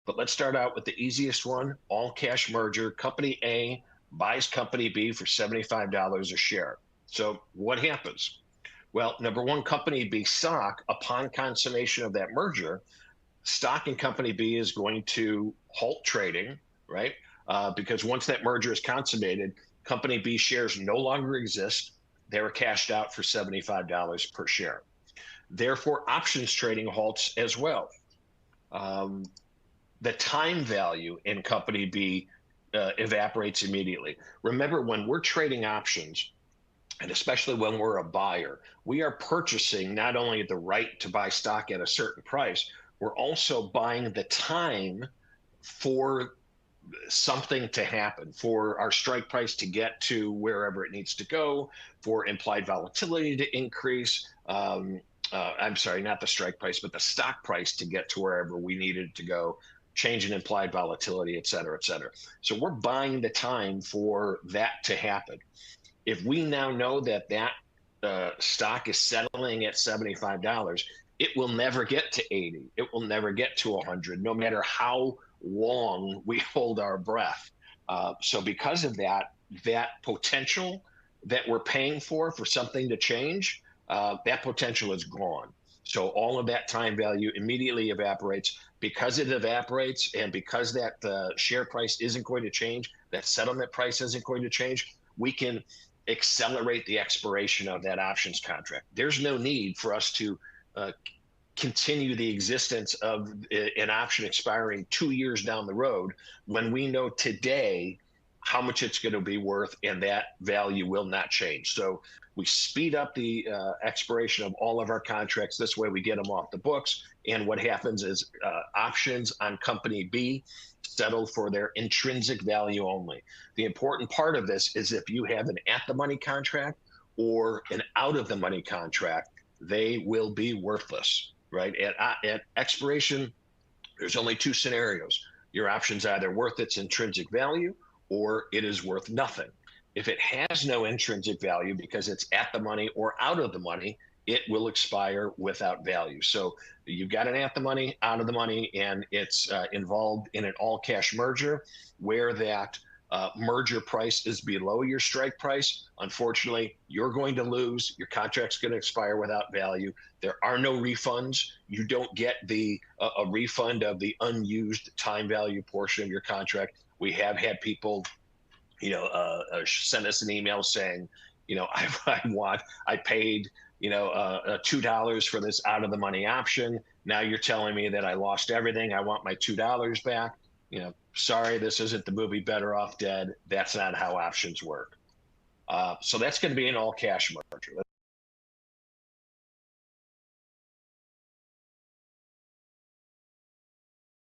But let's start out with the easiest one, all cash merger. Company A buys Company B for $75 a share. So what happens? Well, number one, Company B stock, upon consummation of that merger, stock in Company B is going to halt trading, right? Because once that merger is consummated, Company B shares no longer exist. They were cashed out for $75 per share. Therefore, options trading halts as well. Um, the time value in Company B evaporates immediately. Remember, when we're trading options, and especially when we're a buyer, we are purchasing not only the right to buy stock at a certain price, we're also buying the time for something to happen, for our strike price to get to wherever it needs to go, for implied volatility to increase. I'm sorry, not the strike price, but the stock price to get to wherever we needed it to go, change in implied volatility, et cetera, et cetera. So we're buying the time for that to happen. If we now know that stock is settling at $75, it will never get to 80. It will never get to 100, no matter how long we hold our breath. So because of that, that potential that we're paying for something to change, that potential is gone. So all of that time value immediately evaporates. Because it evaporates and because that share price isn't going to change, that settlement price isn't going to change, we can accelerate the expiration of that options contract. There's no need for us to continue the existence of an option expiring 2 years down the road when we know today how much it's going to be worth and that value will not change. So we speed up the expiration of all of our contracts. This way we get them off the books. And what happens is options on Company B settle for their intrinsic value only. The important part of this is if you have an at the money contract or an out of the money contract, they will be worthless, right? At expiration, there's only two scenarios. Your option's either worth its intrinsic value or it is worth nothing. If it has no intrinsic value because it's at the money or out of the money, it will expire without value. So you've got an at the money, out of the money, and it's involved in an all cash merger where that merger price is below your strike price. Unfortunately, you're going to lose. Your contract's going to expire without value. There are no refunds. You don't get a refund of the unused time value portion of your contract. We have had people send us an email saying, I paid, $2 for this out of the money option. Now you're telling me that I lost everything. I want my $2 back. Sorry, this isn't the movie Better Off Dead. That's not how options work. So that's going to be an all cash merger.